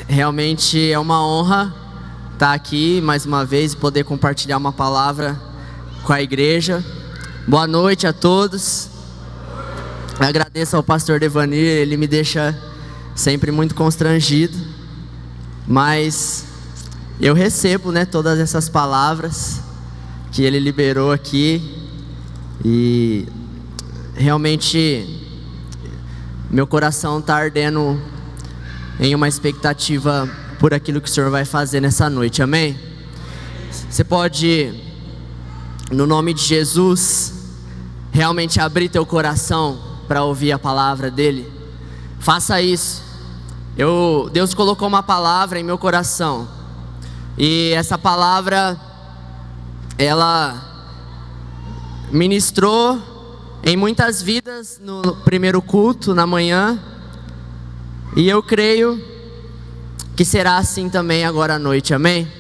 Realmente é uma honra estar aqui mais uma vez e poder compartilhar uma palavra com a igreja. Boa noite a todos. Agradeço ao pastor Devani, ele me deixa sempre muito constrangido, mas eu recebo, todas essas palavras que ele liberou aqui e realmente meu coração está ardendo em uma expectativa por aquilo que o Senhor vai fazer nessa noite, amém? Você pode, no nome de Jesus, realmente abrir teu coração para ouvir a palavra dele? Faça isso. Deus colocou uma palavra em meu coração, e essa palavra, ela ministrou em muitas vidas no primeiro culto, na manhã, e eu creio que será assim também agora à noite, amém?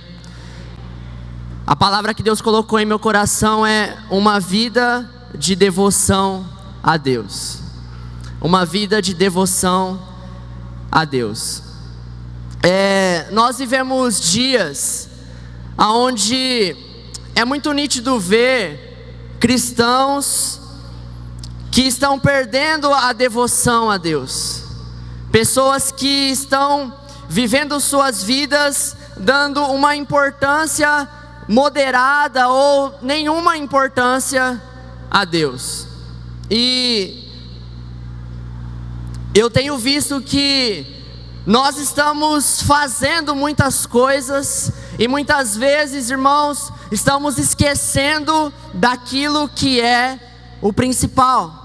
A palavra que Deus colocou em meu coração é uma vida de devoção a Deus. Uma vida de devoção a Deus. Nós vivemos dias onde é muito nítido ver cristãos que estão perdendo a devoção a Deus. Pessoas que estão vivendo suas vidas dando uma importância moderada ou nenhuma importância a Deus. E eu tenho visto que nós estamos fazendo muitas coisas e muitas vezes, irmãos, estamos esquecendo daquilo que é o principal.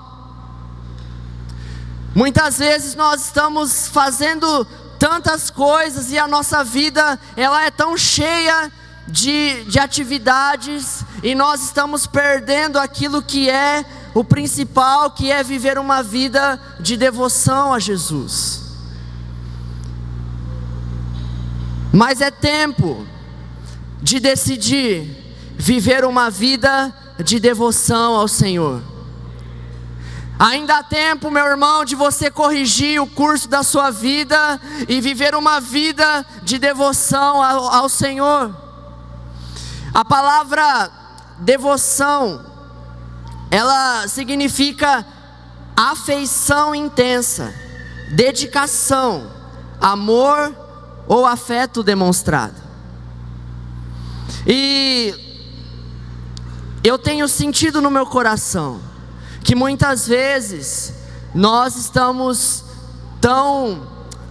Muitas vezes nós estamos fazendo tantas coisas e a nossa vida, ela é tão cheia de atividades, e nós estamos perdendo aquilo que é o principal, que é viver uma vida de devoção a Jesus. Mas é tempo de decidir viver uma vida de devoção ao Senhor. Ainda há tempo, meu irmão, de você corrigir o curso da sua vida e viver uma vida de devoção ao Senhor. A palavra devoção, ela significa afeição intensa, dedicação, amor ou afeto demonstrado. E eu tenho sentido no meu coração que muitas vezes nós estamos tão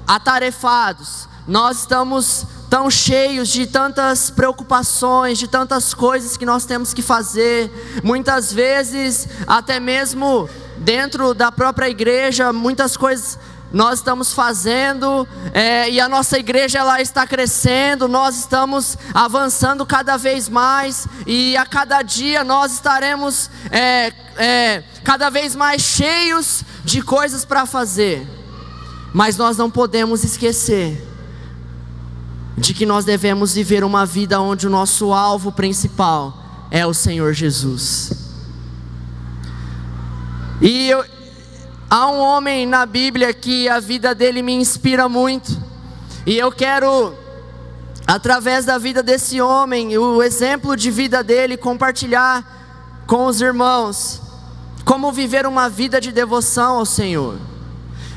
atarefados, nós estamos tão cheios de tantas preocupações, de tantas coisas que nós temos que fazer. Muitas vezes, até mesmo dentro da própria igreja, muitas coisas nós estamos fazendo, e a nossa igreja, ela está crescendo, nós estamos avançando cada vez mais, e a cada dia nós estaremos cada vez mais cheios de coisas para fazer. Mas nós não podemos esquecer de que nós devemos viver uma vida onde o nosso alvo principal é o Senhor Jesus. E há um homem na Bíblia que a vida dele me inspira muito, e eu quero, através da vida desse homem, o exemplo de vida dele, compartilhar com os irmãos como viver uma vida de devoção ao Senhor.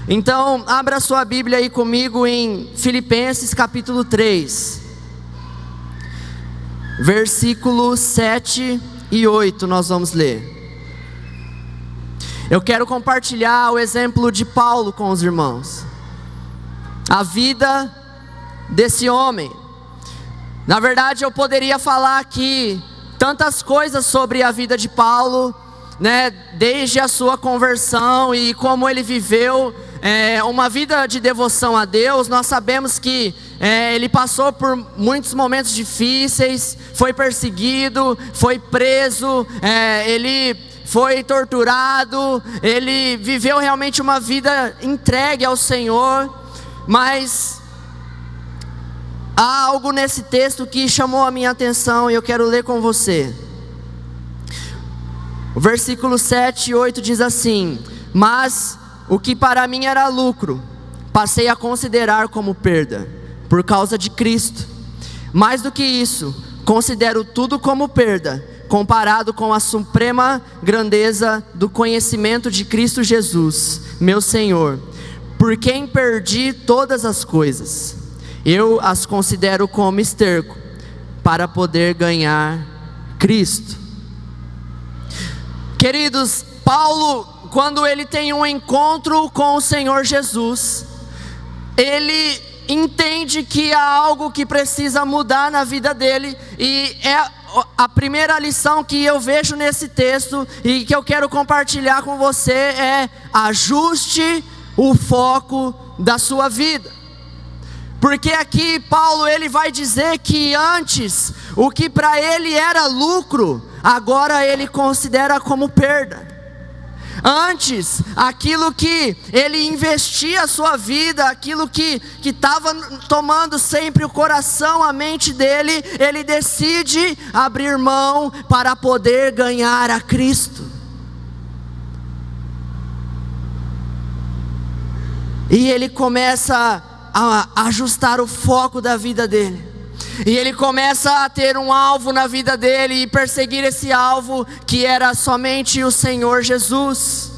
Então, abra sua Bíblia aí comigo em Filipenses capítulo 3, versículos 7 e 8, nós vamos ler. Eu quero compartilhar o exemplo de Paulo com os irmãos, a vida desse homem. Na verdade, eu poderia falar aqui tantas coisas sobre a vida de Paulo, desde a sua conversão e como ele viveu uma vida de devoção a Deus. Nós sabemos que ele passou por muitos momentos difíceis, foi perseguido, foi preso, ele foi torturado, ele viveu realmente uma vida entregue ao Senhor. Mas há algo nesse texto que chamou a minha atenção e eu quero ler com você. O versículo 7 e 8 diz assim: mas o que para mim era lucro, passei a considerar como perda, por causa de Cristo. Mais do que isso, considero tudo como perda, comparado com a suprema grandeza do conhecimento de Cristo Jesus, meu Senhor, por quem perdi todas as coisas. Eu as considero como esterco, para poder ganhar Cristo. Queridos, Paulo, quando ele tem um encontro com o Senhor Jesus, ele entende que há algo que precisa mudar na vida dele, e é a primeira lição que eu vejo nesse texto e que eu quero compartilhar com você é: ajuste o foco da sua vida. Porque aqui Paulo ele vai dizer que antes o que para ele era lucro, agora ele considera como perda. Antes, aquilo que ele investia a sua vida, aquilo que estava tomando sempre o coração, a mente dele, ele decide abrir mão para poder ganhar a Cristo. E ele começa a ajustar o foco da vida dele. E ele começa a ter um alvo na vida dele e perseguir esse alvo que era somente o Senhor Jesus.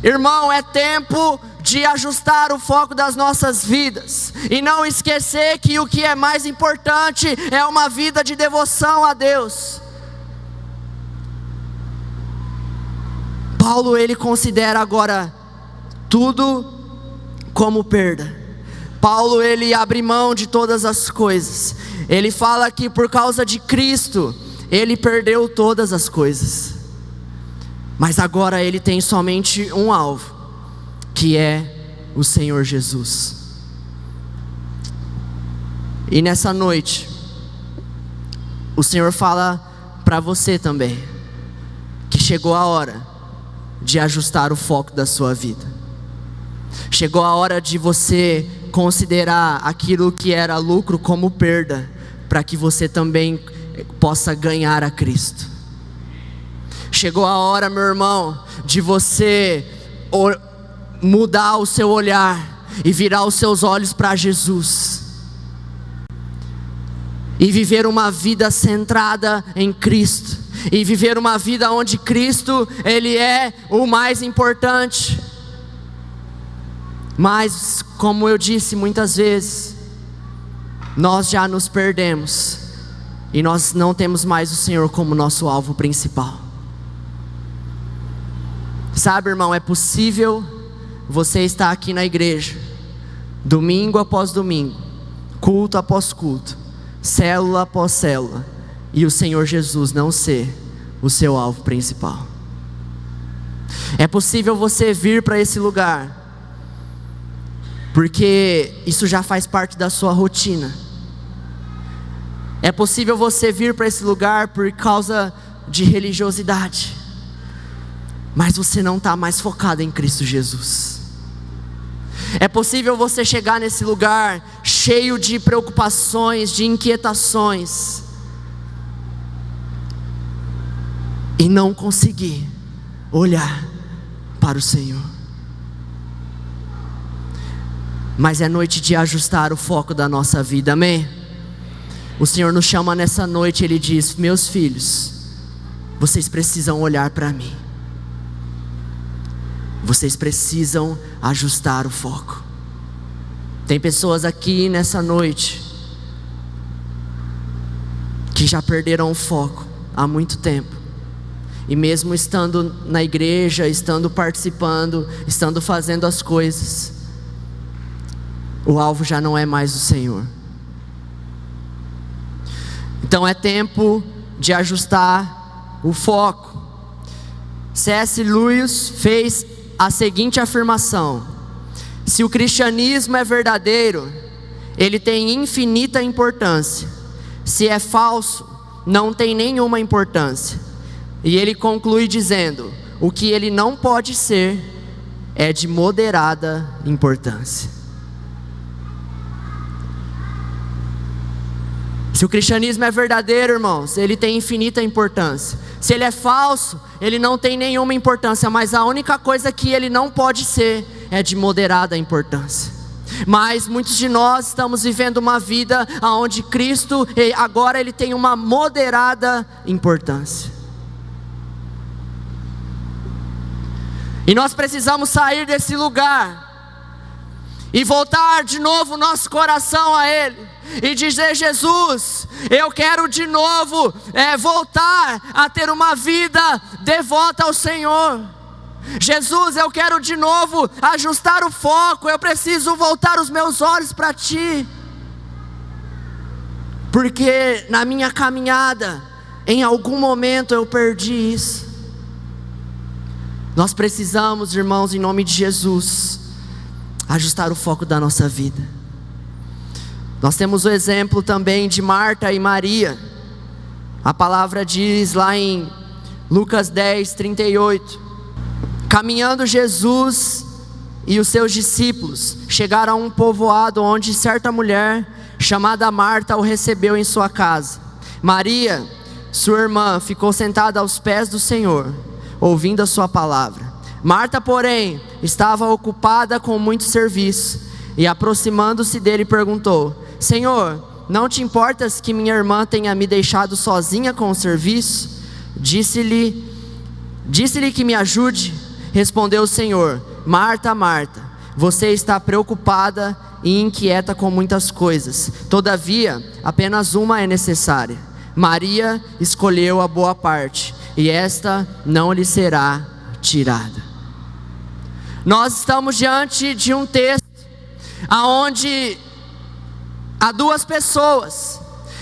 Irmão, é tempo de ajustar o foco das nossas vidas e não esquecer que o que é mais importante é uma vida de devoção a Deus. Paulo ele considera agora tudo como perda. Paulo ele abre mão de todas as coisas. Ele fala que por causa de Cristo ele perdeu todas as coisas, mas agora ele tem somente um alvo, que é o Senhor Jesus. E nessa noite o Senhor fala para você também que chegou a hora de ajustar o foco da sua vida. Chegou a hora de você considerar aquilo que era lucro como perda, para que você também possa ganhar a Cristo. Chegou a hora, meu irmão, de você mudar o seu olhar e virar os seus olhos para Jesus e viver uma vida centrada em Cristo, e viver uma vida onde Cristo ele é o mais importante. Mas, como eu disse muitas vezes, nós já nos perdemos e nós não temos mais o Senhor como nosso alvo principal. Sabe, irmão, é possível você estar aqui na igreja, domingo após domingo, culto após culto, célula após célula, e o Senhor Jesus não ser o seu alvo principal. É possível você vir para esse lugar porque isso já faz parte da sua rotina. É possível você vir para esse lugar por causa de religiosidade, mas você não está mais focado em Cristo Jesus. É possível você chegar nesse lugar cheio de preocupações, de inquietações, e não conseguir olhar para o Senhor. Mas é noite de ajustar o foco da nossa vida, amém? O Senhor nos chama nessa noite, Ele diz: meus filhos, vocês precisam olhar para mim. Vocês precisam ajustar o foco. Tem pessoas aqui nessa noite que já perderam o foco há muito tempo. E mesmo estando na igreja, estando participando, estando fazendo as coisas, o alvo já não é mais o Senhor. Então é tempo de ajustar o foco. C.S. Lewis fez a seguinte afirmação: se o cristianismo é verdadeiro, ele tem infinita importância. Se é falso, não tem nenhuma importância. E ele conclui dizendo: o que ele não pode ser é de moderada importância. Se o cristianismo é verdadeiro, irmãos, ele tem infinita importância. Se ele é falso, ele não tem nenhuma importância. Mas a única coisa que ele não pode ser é de moderada importância. Mas muitos de nós estamos vivendo uma vida onde Cristo, agora Ele tem uma moderada importância. E nós precisamos sair desse lugar e voltar de novo o nosso coração a Ele, e dizer: Jesus, eu quero de novo voltar a ter uma vida devota ao Senhor. Jesus, eu quero de novo ajustar o foco, eu preciso voltar os meus olhos para Ti, porque na minha caminhada, em algum momento eu perdi isso. Nós precisamos, irmãos, em nome de Jesus, ajustar o foco da nossa vida. Nós temos o exemplo também de Marta e Maria. A palavra diz lá em Lucas 10, 38: caminhando Jesus e os seus discípulos chegaram a um povoado onde certa mulher chamada Marta o recebeu em sua casa. Maria, sua irmã, ficou sentada aos pés do Senhor, ouvindo a sua palavra. Marta, porém, estava ocupada com muito serviço, e aproximando-se dele perguntou: Senhor, não te importas que minha irmã tenha me deixado sozinha com o serviço? Disse-lhe que me ajude. Respondeu o Senhor: Marta, Marta, você está preocupada e inquieta com muitas coisas, todavia apenas uma é necessária. Maria escolheu a boa parte, e esta não lhe será tirada. Nós estamos diante de um texto aonde há duas pessoas,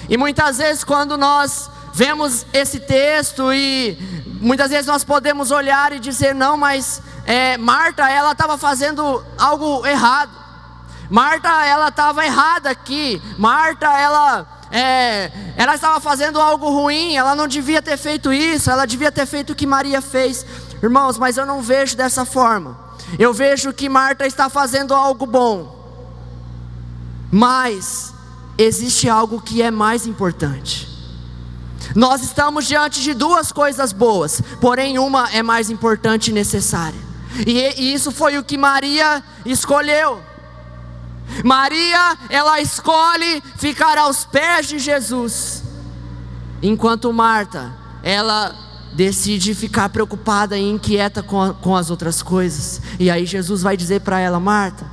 e muitas vezes quando nós vemos esse texto, e muitas vezes nós podemos olhar e dizer: não, mas Marta, ela estava fazendo algo errado. Marta, ela estava errada aqui. Marta, ela estava fazendo algo ruim. Ela não devia ter feito isso. Ela devia ter feito o que Maria fez. Irmãos, mas eu não vejo dessa forma. Eu vejo que Marta está fazendo algo bom, mas existe algo que é mais importante. Nós estamos diante de duas coisas boas, porém uma é mais importante e necessária. E isso foi o que Maria escolheu. Maria, ela escolhe ficar aos pés de Jesus, enquanto Marta, ela decide ficar preocupada e inquieta com as outras coisas. E aí Jesus vai dizer para ela: Marta,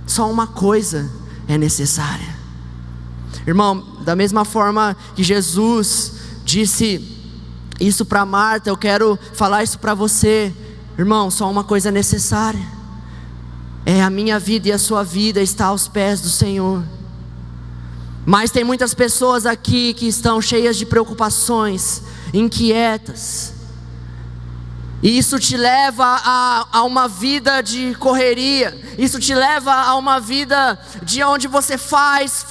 só uma coisa é necessária. Irmão, da mesma forma que Jesus disse isso para Marta, eu quero falar isso para você. Irmão, só uma coisa é necessária: a minha vida e a sua vida está aos pés do Senhor. Mas tem muitas pessoas aqui que estão cheias de preocupações, inquietas, e isso te leva a uma vida de correria. Isso te leva a uma vida de onde você faz,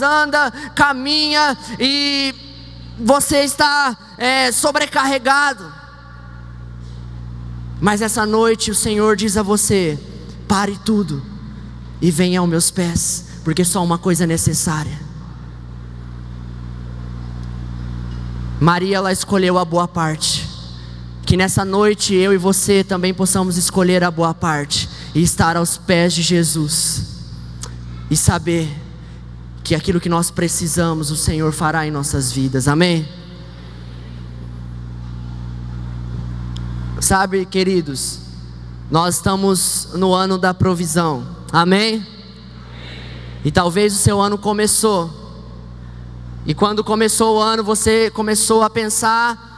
anda, caminha, e você está sobrecarregado. Mas essa noite o Senhor diz a você: pare tudo e venha aos meus pés, porque só uma coisa é necessária. Maria, ela escolheu a boa parte. Que nessa noite eu e você também possamos escolher a boa parte e estar aos pés de Jesus, e saber que aquilo que nós precisamos, o Senhor fará em nossas vidas. Amém? Sabe, queridos, nós estamos no ano da provisão. Amém? E talvez o seu ano começou, e quando começou o ano, você começou a pensar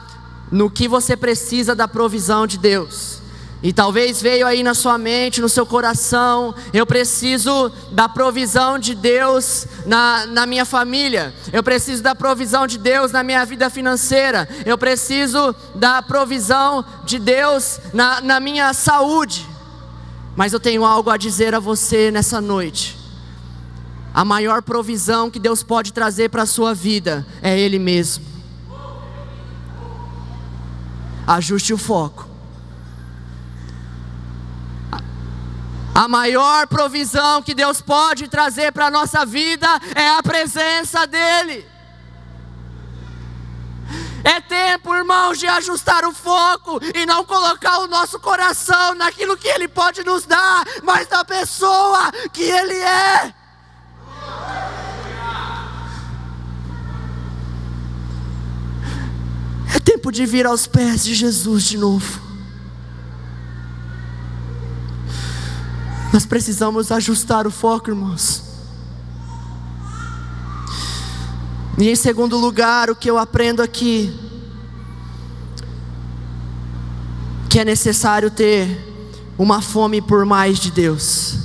no que você precisa da provisão de Deus. E talvez veio aí na sua mente, no seu coração: eu preciso da provisão de Deus na minha família. Eu preciso da provisão de Deus na minha vida financeira. Eu preciso da provisão de Deus na minha saúde. Mas eu tenho algo a dizer a você nessa noite: a maior provisão que Deus pode trazer para a sua vida é Ele mesmo. Ajuste o foco. A maior provisão que Deus pode trazer para a nossa vida é a presença dEle. É tempo, irmãos, de ajustar o foco e não colocar o nosso coração naquilo que Ele pode nos dar, mas na pessoa que Ele é. É tempo de vir aos pés de Jesus de novo. Nós precisamos ajustar o foco, irmãos. E em segundo lugar, o que eu aprendo aqui, que é necessário ter uma fome por mais de Deus.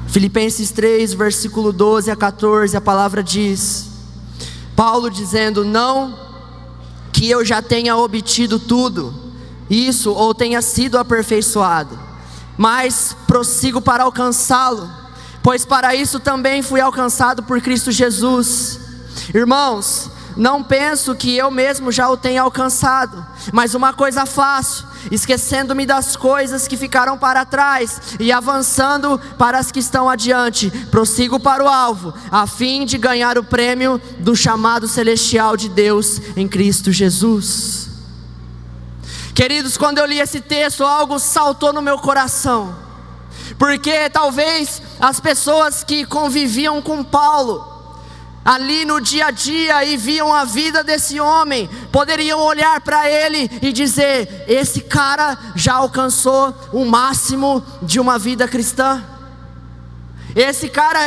Filipenses 3, versículo 12 a 14, a palavra diz, Paulo dizendo, não que eu já tenha obtido tudo, isso, ou tenha sido aperfeiçoado, mas prossigo para alcançá-lo, pois para isso também fui alcançado por Cristo Jesus. Irmãos, não penso que eu mesmo já o tenha alcançado, mas uma coisa faço, esquecendo-me das coisas que ficaram para trás e avançando para as que estão adiante, prossigo para o alvo, a fim de ganhar o prêmio do chamado celestial de Deus em Cristo Jesus. Queridos, quando eu li esse texto, algo saltou no meu coração, porque talvez as pessoas que conviviam com Paulo ali no dia a dia e viam a vida desse homem, poderiam olhar para ele e dizer, esse cara já alcançou o máximo de uma vida cristã. Esse cara,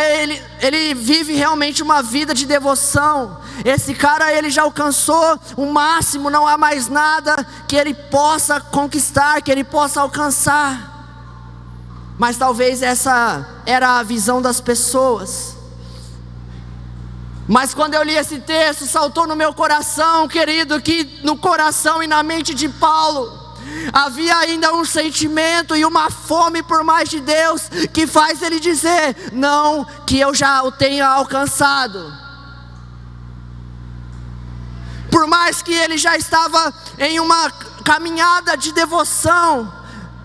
ele vive realmente uma vida de devoção. Esse cara, ele já alcançou o máximo, não há mais nada que ele possa conquistar, que ele possa alcançar. Mas talvez essa era a visão das pessoas. Mas quando eu li esse texto, saltou no meu coração, querido, que no coração e na mente de Paulo havia ainda um sentimento e uma fome por mais de Deus, que faz ele dizer, não que eu já o tenha alcançado. Por mais que ele já estava em uma caminhada de devoção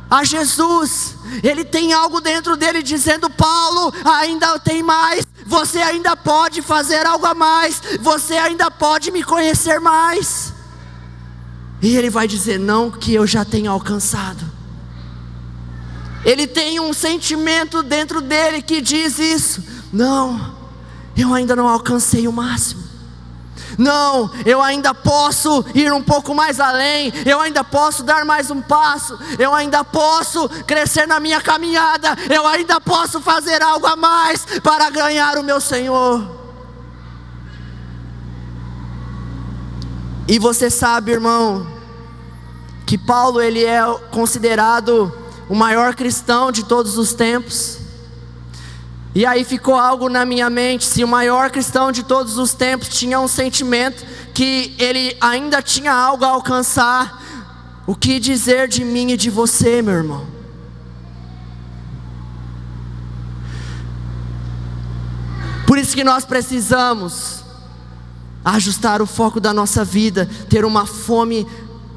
a Jesus, ele tem algo dentro dele dizendo, Paulo, ainda tem mais, você ainda pode fazer algo a mais, você ainda pode me conhecer mais. E ele vai dizer, não que eu já tenha alcançado. Ele tem um sentimento dentro dele que diz isso, não, eu ainda não alcancei o máximo. Não, eu ainda posso ir um pouco mais além, eu ainda posso dar mais um passo, eu ainda posso crescer na minha caminhada, eu ainda posso fazer algo a mais para ganhar o meu Senhor. E você sabe, irmão, que Paulo, ele é considerado o maior cristão de todos os tempos. E aí ficou algo na minha mente, se o maior cristão de todos os tempos tinha um sentimento que ele ainda tinha algo a alcançar, o que dizer de mim e de você, meu irmão? Por isso que nós precisamos ajustar o foco da nossa vida, ter uma fome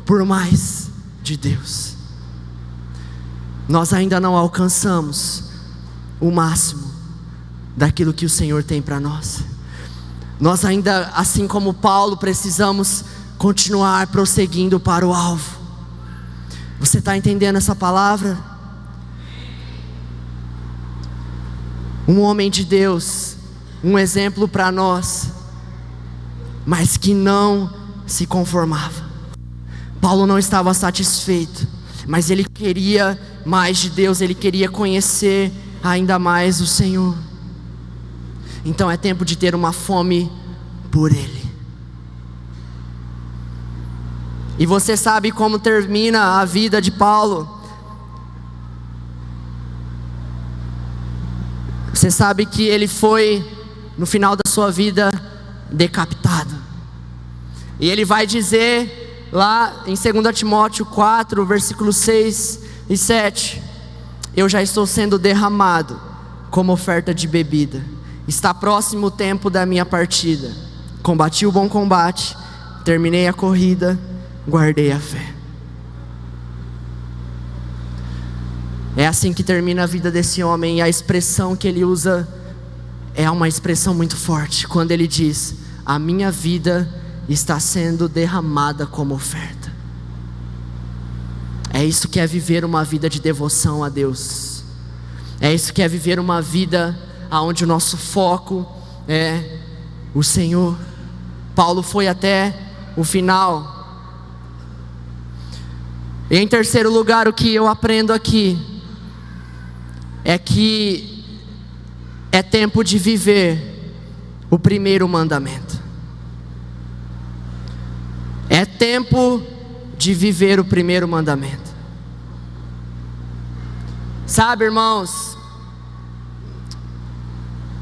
por mais de Deus. Nós ainda não alcançamos o máximo daquilo que o Senhor tem para nós. Nós ainda, assim como Paulo, precisamos continuar prosseguindo para o alvo. Você está entendendo essa palavra? Um homem de Deus, um exemplo para nós, mas que não se conformava. Paulo não estava satisfeito, mas ele queria mais de Deus, ele queria conhecer ainda mais o Senhor. Então é tempo de ter uma fome por Ele. E você sabe como termina a vida de Paulo? Você sabe que ele foi, no final da sua vida, decapitado. E ele vai dizer lá em 2 Timóteo 4, versículos 6 e 7, eu já estou sendo derramado como oferta de bebida. Está próximo o tempo da minha partida. Combati o bom combate, terminei a corrida, guardei a fé. É assim que termina a vida desse homem. E a expressão que ele usa é uma expressão muito forte, quando ele diz, a minha vida está sendo derramada como oferta. É isso que é viver uma vida de devoção a Deus. É isso que é viver uma vida onde o nosso foco é o Senhor. Paulo foi até o final. E em terceiro lugar, o que eu aprendo aqui é que é tempo de viver o primeiro mandamento. É tempo de viver o primeiro mandamento. Sabe, irmãos,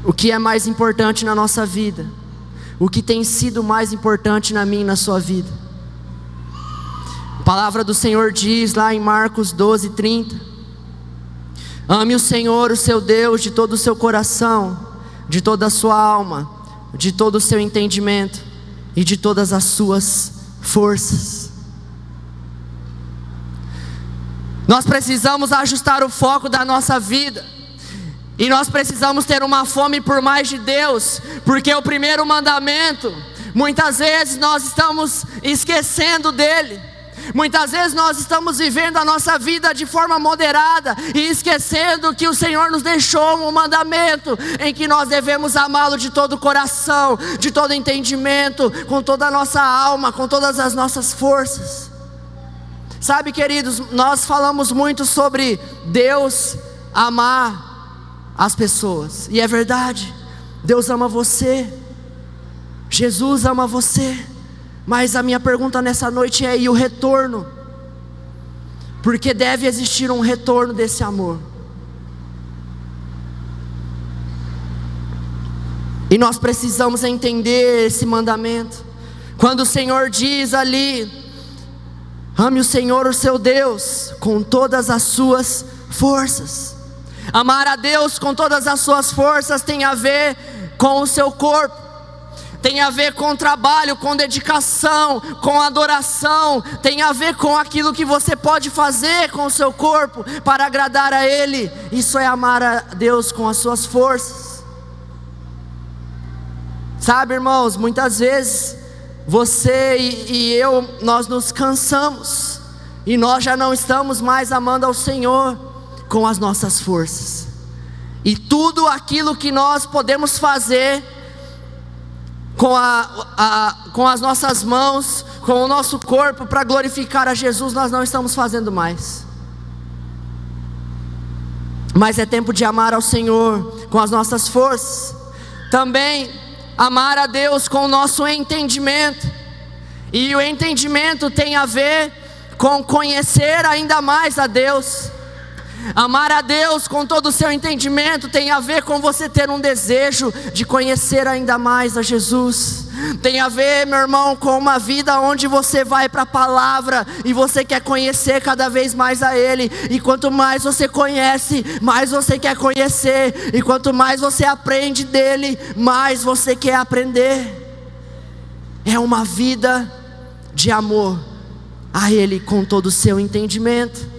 o que é mais importante na nossa vida? O que tem sido mais importante na minha e na sua vida? A palavra do Senhor diz lá em Marcos 12:30: ame o Senhor, o seu Deus, de todo o seu coração, de toda a sua alma, de todo o seu entendimento e de todas as suas forças. Nós precisamos ajustar o foco da nossa vida, e nós precisamos ter uma fome por mais de Deus, porque o primeiro mandamento, muitas vezes nós estamos esquecendo dele. Muitas vezes nós estamos vivendo a nossa vida de forma moderada e esquecendo que o Senhor nos deixou um mandamento em que nós devemos amá-lo de todo o coração, de todo entendimento, com toda a nossa alma, com todas as nossas forças. Sabe, queridos, nós falamos muito sobre Deus amar as pessoas, e é verdade, Deus ama você, Jesus ama você. Mas a minha pergunta nessa noite é: e o retorno? Porque deve existir um retorno desse amor. E nós precisamos entender esse mandamento. Quando o Senhor diz ali: ame o Senhor, o seu Deus, com todas as suas forças. Amar a Deus com todas as suas forças tem a ver com o seu corpo, tem a ver com trabalho, com dedicação, com adoração, tem a ver com aquilo que você pode fazer com o seu corpo para agradar a Ele. Isso é amar a Deus com as suas forças. Sabe, irmãos, muitas vezes você e eu, nós nos cansamos, e nós já não estamos mais amando ao Senhor com as nossas forças. E tudo aquilo que nós podemos fazer com as nossas mãos, com o nosso corpo, para glorificar a Jesus, nós não estamos fazendo mais. Mas é tempo de amar ao Senhor com as nossas forças. Também amar a Deus com o nosso entendimento. E o entendimento tem a ver com conhecer ainda mais a Deus. Amar a Deus com todo o seu entendimento tem a ver com você ter um desejo de conhecer ainda mais a Jesus. Tem a ver, meu irmão, com uma vida onde você vai para a palavra e você quer conhecer cada vez mais a Ele. E quanto mais você conhece, mais você quer conhecer. E quanto mais você aprende dEle, mais você quer aprender. É uma vida de amor a Ele com todo o seu entendimento.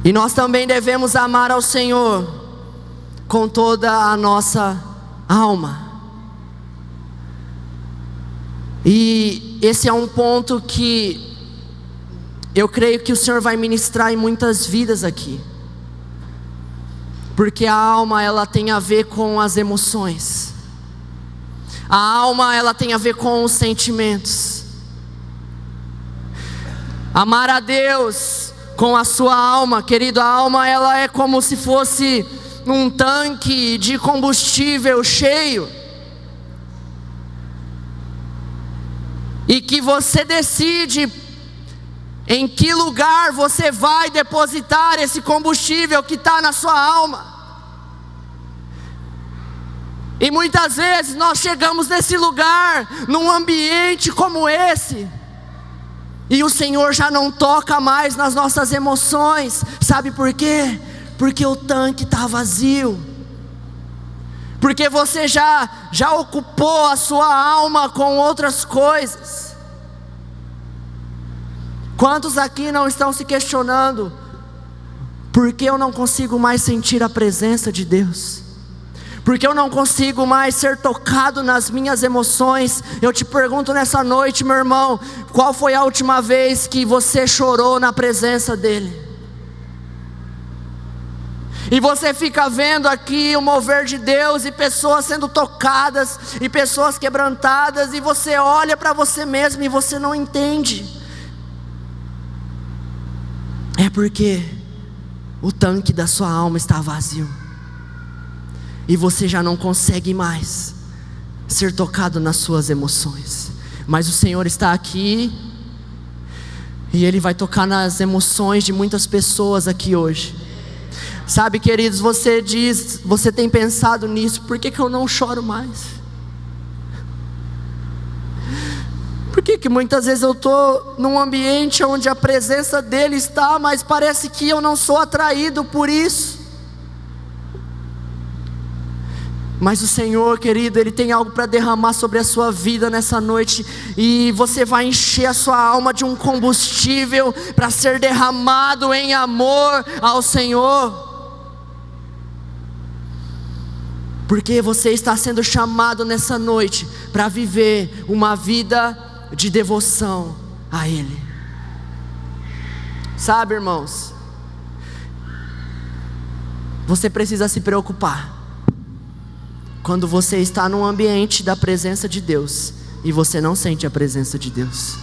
E nós também devemos amar ao Senhor com toda a nossa alma. E esse é um ponto que eu creio que o Senhor vai ministrar em muitas vidas aqui. Porque a alma, ela tem a ver com as emoções. A alma, ela tem a ver com os sentimentos. Amar a Deus com a sua alma, querido, a alma, ela é como se fosse um tanque de combustível cheio, e que você decide em que lugar você vai depositar esse combustível que está na sua alma. E muitas vezes nós chegamos nesse lugar, num ambiente como esse, e o Senhor já não toca mais nas nossas emoções. Sabe por quê? Porque o tanque está vazio. Porque você já ocupou a sua alma com outras coisas. Quantos aqui não estão se questionando: por que eu não consigo mais sentir a presença de Deus? porque eu não consigo mais ser tocado nas minhas emoções. Eu te pergunto nessa noite, meu irmão, qual foi a última vez que você chorou na presença dEle? E você fica vendo aqui o mover de Deus, e pessoas sendo tocadas, e pessoas quebrantadas, e você olha para você mesmo e você não entende. É porque o tanque da sua alma está vazio, e você já não consegue mais ser tocado nas suas emoções. Mas o Senhor está aqui, e Ele vai tocar nas emoções de muitas pessoas aqui hoje. Sabe, queridos, você tem pensado nisso: por que eu não choro mais? Por que muitas vezes eu estou num ambiente onde a presença dEle está, mas parece que eu não sou atraído por isso? Mas o Senhor, querido, Ele tem algo para derramar sobre a sua vida nessa noite, e você vai encher a sua alma de um combustível para ser derramado em amor ao Senhor. Porque você está sendo chamado nessa noite para viver uma vida de devoção a Ele. Sabe, irmãos, você precisa se preocupar quando você está num ambiente da presença de Deus e você não sente a presença de Deus.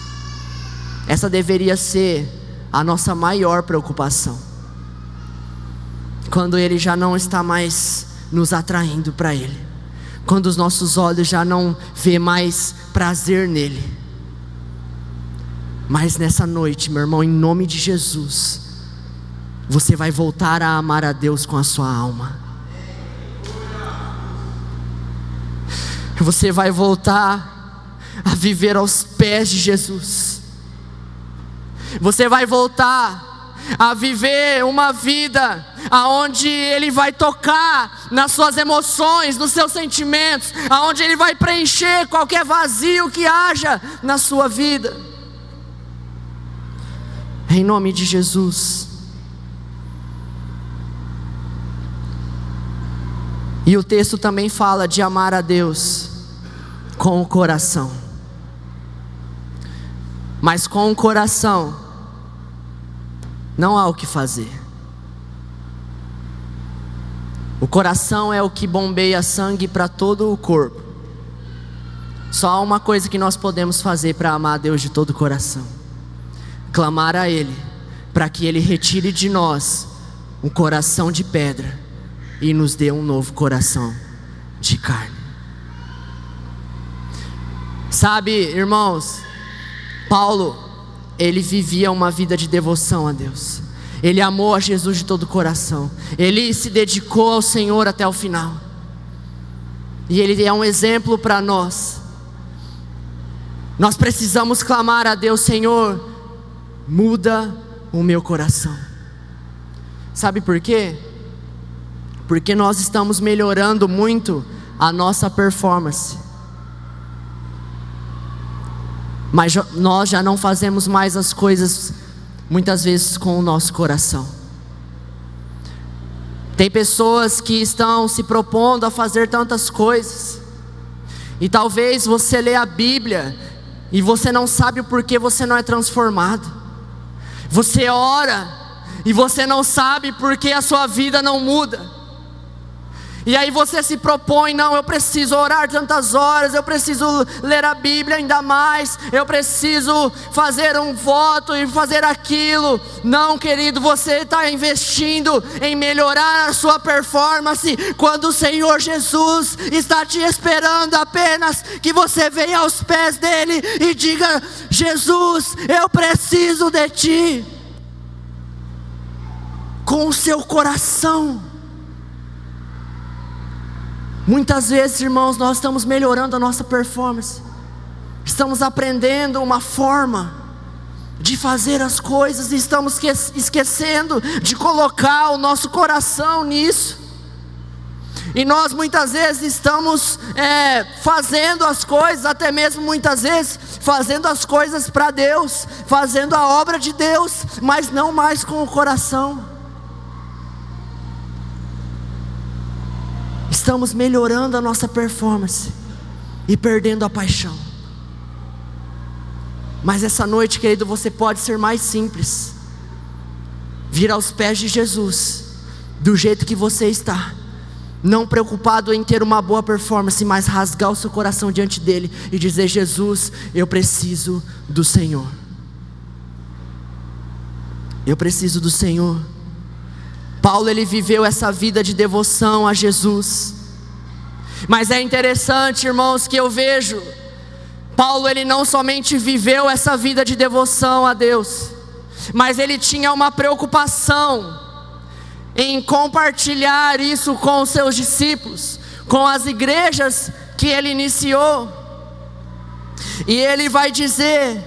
Essa deveria ser a nossa maior preocupação. Quando Ele já não está mais nos atraindo para Ele, quando os nossos olhos já não vê mais prazer nele. Mas nessa noite, meu irmão, em nome de Jesus, você vai voltar a amar a Deus com a sua alma. Você vai voltar a viver aos pés de Jesus. Você vai voltar a viver uma vida aonde Ele vai tocar nas suas emoções, nos seus sentimentos, aonde Ele vai preencher qualquer vazio que haja na sua vida. Em nome de Jesus. E o texto também fala de amar a Deus com o coração. Mas com o coração não há o que fazer. O coração é o que bombeia sangue para todo o corpo. Só há uma coisa que nós podemos fazer para amar a Deus de todo o coração: clamar a Ele, para que Ele retire de nós um coração de pedra e nos dê um novo coração de carne. Sabe, irmãos, Paulo, ele vivia uma vida de devoção a Deus. Ele amou a Jesus de todo o coração. Ele se dedicou ao Senhor até o final. E ele é um exemplo para nós. Nós precisamos clamar a Deus: Senhor, muda o meu coração. Sabe por quê? Porque nós estamos melhorando muito a nossa performance, mas nós já não fazemos mais as coisas muitas vezes com o nosso coração. Tem pessoas que estão se propondo a fazer tantas coisas, e talvez você lê a Bíblia e você não sabe o porquê você não é transformado. Você ora e você não sabe porque a sua vida não muda. E aí você se propõe: não, eu preciso orar tantas horas, eu preciso ler a Bíblia ainda mais, eu preciso fazer um voto e fazer aquilo. Não, querido, você está investindo em melhorar a sua performance, quando o Senhor Jesus está te esperando apenas que você venha aos pés dEle e diga: Jesus, eu preciso de Ti. Com o seu coração. Muitas vezes, irmãos, nós estamos melhorando a nossa performance, estamos aprendendo uma forma de fazer as coisas, e estamos esquecendo de colocar o nosso coração nisso. E nós muitas vezes estamos fazendo as coisas, até mesmo muitas vezes fazendo as coisas para Deus, fazendo a obra de Deus, mas não mais com o coração. estamos melhorando a nossa performance e perdendo a paixão. Mas essa noite, querido, você pode ser mais simples, vir aos pés de Jesus, do jeito que você está, não preocupado em ter uma boa performance, mas rasgar o seu coração diante dele e dizer: Jesus, eu preciso do Senhor. Eu preciso do Senhor. Paulo, ele viveu essa vida de devoção a Jesus. Mas é interessante, irmãos, que eu vejo, Paulo, ele não somente viveu essa vida de devoção a Deus, mas ele tinha uma preocupação em compartilhar isso com os seus discípulos, com as igrejas que ele iniciou. E ele vai dizer,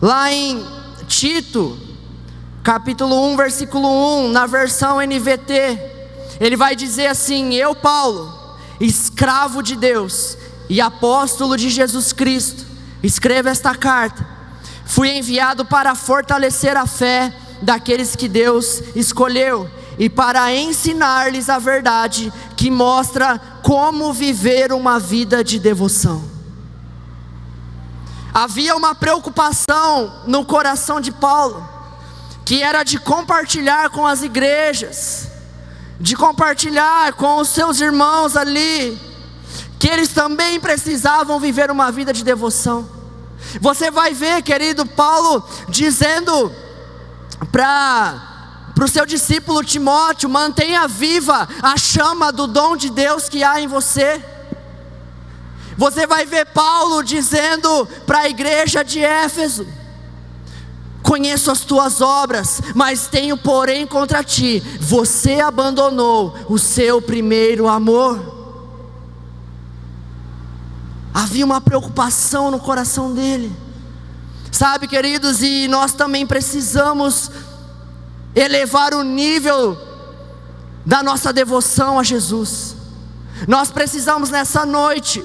lá em Tito, capítulo 1, versículo 1, na versão NVT, ele vai dizer assim: eu, Paulo, escravo de Deus e apóstolo de Jesus Cristo, escrevo esta carta. Fui enviado para fortalecer a fé daqueles que Deus escolheu e para ensinar-lhes a verdade que mostra como viver uma vida de devoção. Havia uma preocupação no coração de Paulo, que era de compartilhar com as igrejas, de compartilhar com os seus irmãos ali, que eles também precisavam viver uma vida de devoção. Você vai ver, querido, Paulo dizendo para o seu discípulo Timóteo: mantenha viva a chama do dom de Deus que há em você. Você vai ver Paulo dizendo para a igreja de Éfeso: conheço as tuas obras, mas tenho porém contra ti, você abandonou o seu primeiro amor. Havia uma preocupação no coração dele. Sabe, queridos, e nós também precisamos elevar o nível da nossa devoção a Jesus. Nós precisamos nessa noite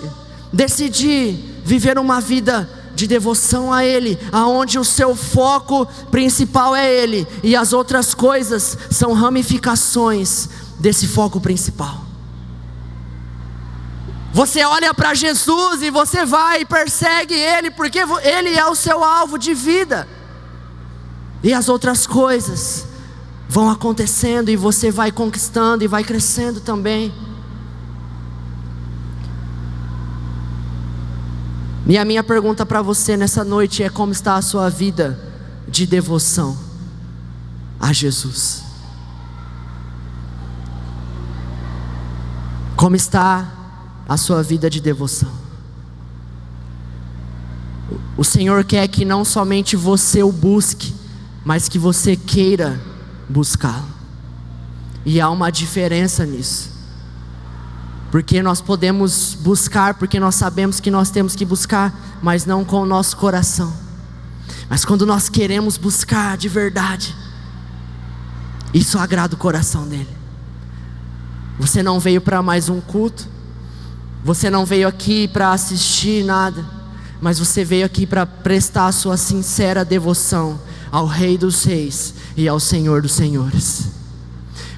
decidir viver uma vida de devoção a Ele, aonde o seu foco principal é Ele, e as outras coisas são ramificações desse foco principal. Você olha para Jesus e você vai e persegue Ele, porque Ele é o seu alvo de vida, e as outras coisas vão acontecendo e você vai conquistando e vai crescendo também. E a minha pergunta para você nessa noite é: como está a sua vida de devoção a Jesus? Como está a sua vida de devoção? O Senhor quer que não somente você o busque, mas que você queira buscá-lo. E há uma diferença nisso. Porque nós podemos buscar, porque nós sabemos que nós temos que buscar, mas não com o nosso coração. Mas quando nós queremos buscar de verdade, isso agrada o coração dele. Você não veio para mais um culto, você não veio aqui para assistir nada, mas você veio aqui para prestar a sua sincera devoção ao Rei dos Reis e ao Senhor dos Senhores.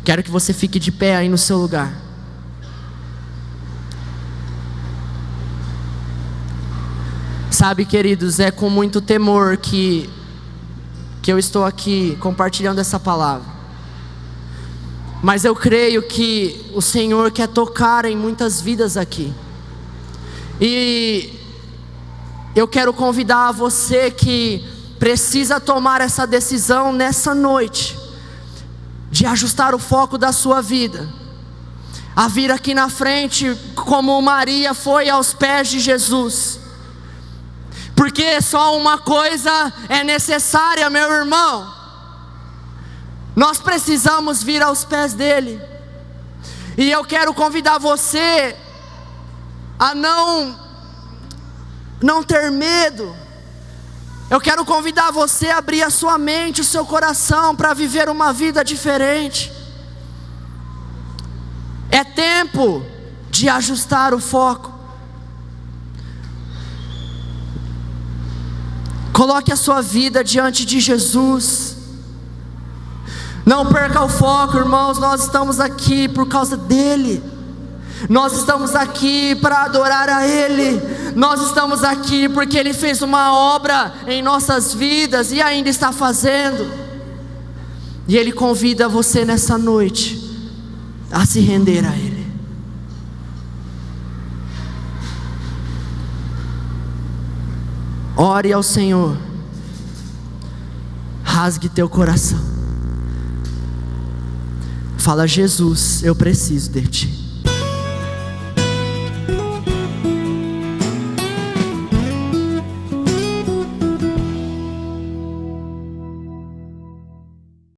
Quero que você fique de pé aí no seu lugar. Sabe, queridos, é com muito temor que eu estou aqui compartilhando essa palavra. Mas eu creio que o Senhor quer tocar em muitas vidas aqui. E eu quero convidar você que precisa tomar essa decisão nessa noite, de ajustar o foco da sua vida, a vir aqui na frente como Maria foi aos pés de Jesus. Porque só uma coisa é necessária, meu irmão: nós precisamos vir aos pés dele. E eu quero convidar você a não ter medo. Eu quero convidar você a abrir a sua mente, o seu coração, para viver uma vida diferente. É tempo de ajustar o foco. Coloque a sua vida diante de Jesus. Não perca o foco, irmãos. Nós estamos aqui por causa dele. Nós estamos aqui para adorar a Ele. Nós estamos aqui porque Ele fez uma obra em nossas vidas e ainda está fazendo. E Ele convida você nessa noite a se render a Ele. Ore ao Senhor. Rasgue teu coração. Fala: Jesus, eu preciso de Ti.